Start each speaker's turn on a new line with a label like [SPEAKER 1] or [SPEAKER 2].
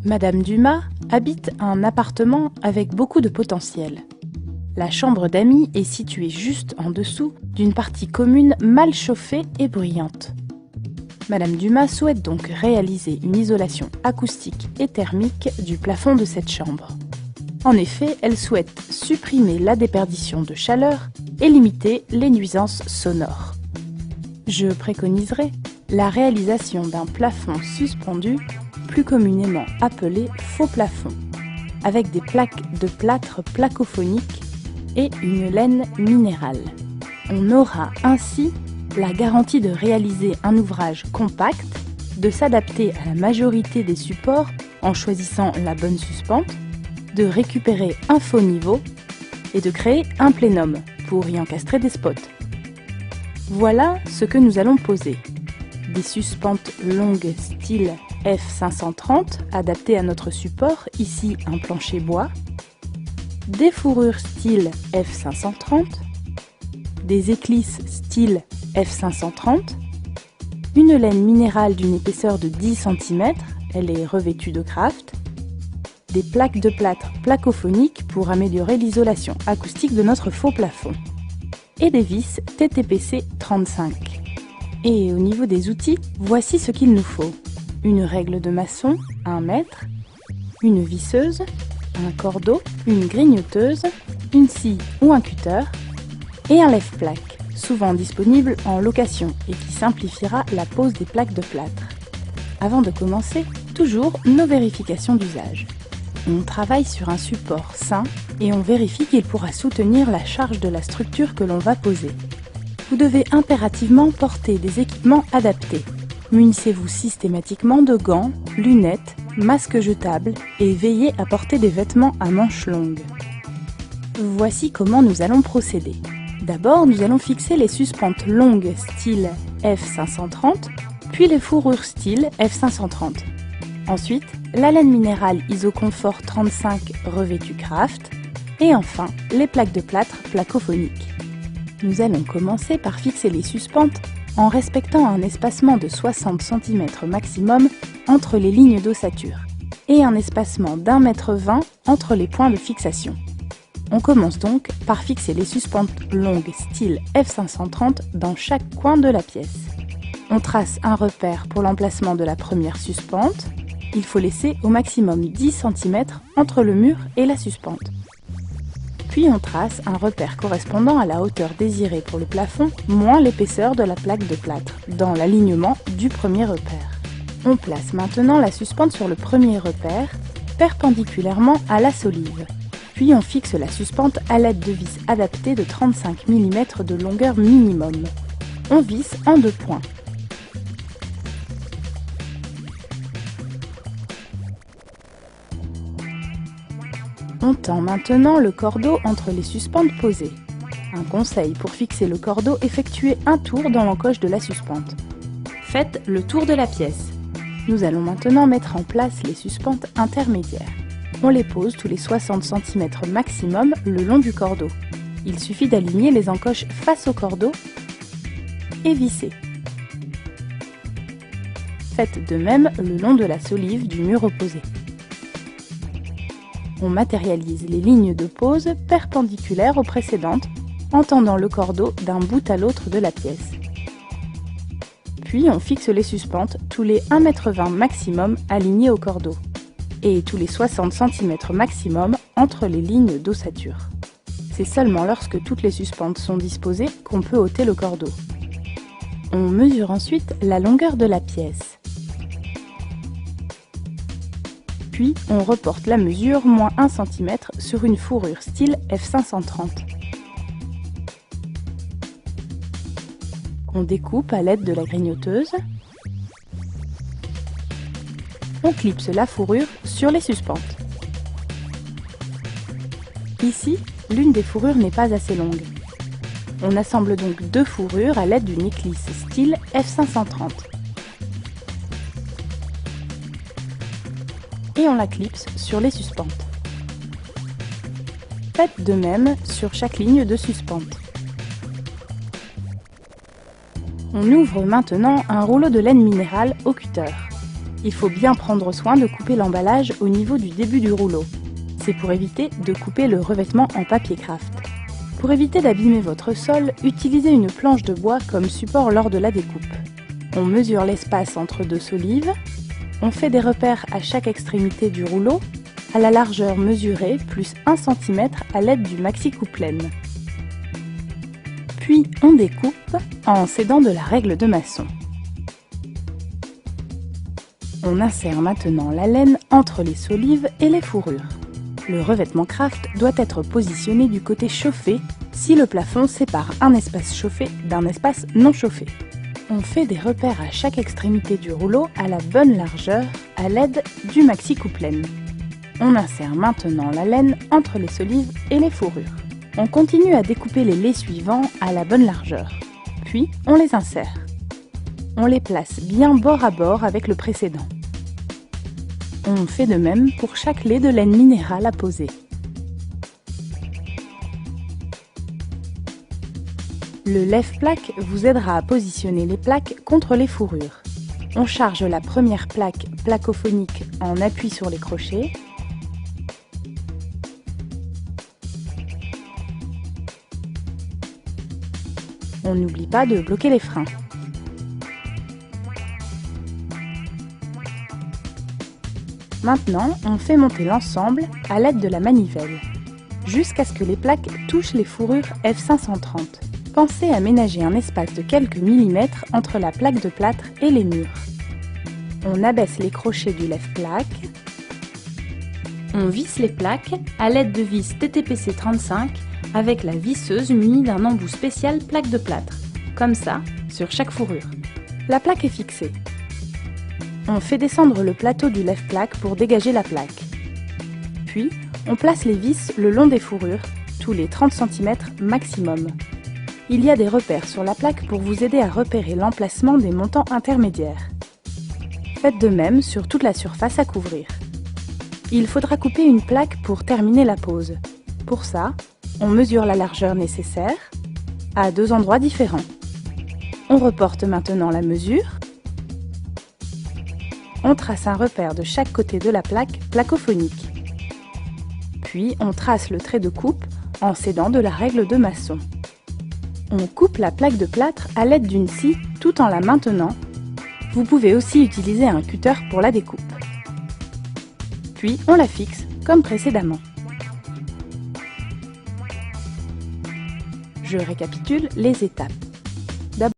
[SPEAKER 1] Madame Dumas habite un appartement avec beaucoup de potentiel. La chambre d'amis est située juste en dessous d'une partie commune mal chauffée et bruyante. Madame Dumas souhaite donc réaliser une isolation acoustique et thermique du plafond de cette chambre. En effet, elle souhaite supprimer la déperdition de chaleur et limiter les nuisances sonores. Je préconiserai la réalisation d'un plafond suspendu, plus communément appelé faux plafond, avec des plaques de plâtre placophonique et une laine minérale. On aura ainsi la garantie de réaliser un ouvrage compact, de s'adapter à la majorité des supports en choisissant la bonne suspente, de récupérer un faux niveau et de créer un plénum pour y encastrer des spots. Voilà ce que nous allons poser. Des suspentes longues style F530 adaptées à notre support, ici un plancher bois, des fourrures style F530, des éclisses style F530, une laine minérale d'une épaisseur de 10 cm, elle est revêtue de craft, des plaques de plâtre placophoniques pour améliorer l'isolation acoustique de notre faux plafond, et des vis TTPC 35. Et au niveau des outils, voici ce qu'il nous faut. Une règle de maçon, 1 mètre, une visseuse, un cordeau, une grignoteuse, une scie ou un cutter, et un lève-plaque, souvent disponible en location et qui simplifiera la pose des plaques de plâtre. Avant de commencer, toujours nos vérifications d'usage. On travaille sur un support sain et on vérifie qu'il pourra soutenir la charge de la structure que l'on va poser. Vous devez impérativement porter des équipements adaptés. Munissez-vous systématiquement de gants, lunettes, masques jetables et veillez à porter des vêtements à manches longues. Voici comment nous allons procéder. D'abord, nous allons fixer les suspentes longues style F530, puis les fourrures style F530. Ensuite, la laine minérale Isoconfort 35 revêtue craft, et enfin, les plaques de plâtre placophoniques. Nous allons commencer par fixer les suspentes en respectant un espacement de 60 cm maximum entre les lignes d'ossature et un espacement d'1,20 m entre les points de fixation. On commence donc par fixer les suspentes longues style F530 dans chaque coin de la pièce. On trace un repère pour l'emplacement de la première suspente. Il faut laisser au maximum 10 cm entre le mur et la suspente. Puis on trace un repère correspondant à la hauteur désirée pour le plafond, moins l'épaisseur de la plaque de plâtre, dans l'alignement du premier repère. On place maintenant la suspente sur le premier repère, perpendiculairement à la solive. Puis on fixe la suspente à l'aide de vis adaptées de 35 mm de longueur minimum. On visse en 2 points. On tend maintenant le cordeau entre les suspentes posées. Un conseil pour fixer le cordeau, effectuez un tour dans l'encoche de la suspente. Faites le tour de la pièce. Nous allons maintenant mettre en place les suspentes intermédiaires. On les pose tous les 60 cm maximum le long du cordeau. Il suffit d'aligner les encoches face au cordeau et visser. Faites de même le long de la solive du mur opposé. On matérialise les lignes de pose perpendiculaires aux précédentes en tendant le cordeau d'un bout à l'autre de la pièce. Puis on fixe les suspentes tous les 1,20 m maximum alignés au cordeau et tous les 60 cm maximum entre les lignes d'ossature. C'est seulement lorsque toutes les suspentes sont disposées qu'on peut ôter le cordeau. On mesure ensuite la longueur de la pièce. Puis on reporte la mesure moins 1 cm sur une fourrure style F530. On découpe à l'aide de la grignoteuse. On clipse la fourrure sur les suspentes. Ici, l'une des fourrures n'est pas assez longue. On assemble donc 2 fourrures à l'aide d'une éclisse style F530. Et on la clipse sur les suspentes. Faites de même sur chaque ligne de suspente. On ouvre maintenant un rouleau de laine minérale au cutter. Il faut bien prendre soin de couper l'emballage au niveau du début du rouleau. C'est pour éviter de couper le revêtement en papier craft. Pour éviter d'abîmer votre sol, utilisez une planche de bois comme support lors de la découpe. On mesure l'espace entre deux solives. On fait des repères à chaque extrémité du rouleau, à la largeur mesurée plus 1 cm à l'aide du maxi coupe-laine. Puis on découpe en s'aidant de la règle de maçon. On insère maintenant la laine entre les solives et les fourrures. Le revêtement craft doit être positionné du côté chauffé si le plafond sépare un espace chauffé d'un espace non chauffé. On fait des repères à chaque extrémité du rouleau à la bonne largeur à l'aide du maxi coupe-laine. On insère maintenant la laine entre les solives et les fourrures. On continue à découper les laits suivants à la bonne largeur. Puis on les insère. On les place bien bord à bord avec le précédent. On fait de même pour chaque lait de laine minérale à poser. Le lève-plaque vous aidera à positionner les plaques contre les fourrures. On charge la première plaque placophonique en appui sur les crochets. On n'oublie pas de bloquer les freins. Maintenant, on fait monter l'ensemble à l'aide de la manivelle, jusqu'à ce que les plaques touchent les fourrures F530. Pensez à ménager un espace de quelques millimètres entre la plaque de plâtre et les murs. On abaisse les crochets du lève-plaque. On visse les plaques à l'aide de vis TTPC 35 avec la visseuse munie d'un embout spécial plaque de plâtre, comme ça, sur chaque fourrure. La plaque est fixée. On fait descendre le plateau du lève-plaque pour dégager la plaque. Puis, on place les vis le long des fourrures, tous les 30 cm maximum. Il y a des repères sur la plaque pour vous aider à repérer l'emplacement des montants intermédiaires. Faites de même sur toute la surface à couvrir. Il faudra couper une plaque pour terminer la pose. Pour ça, on mesure la largeur nécessaire à deux endroits différents. On reporte maintenant la mesure. On trace un repère de chaque côté de la plaque placophonique. Puis on trace le trait de coupe en s'aidant de la règle de maçon. On coupe la plaque de plâtre à l'aide d'une scie tout en la maintenant. Vous pouvez aussi utiliser un cutter pour la découpe. Puis on la fixe comme précédemment. Je récapitule les étapes.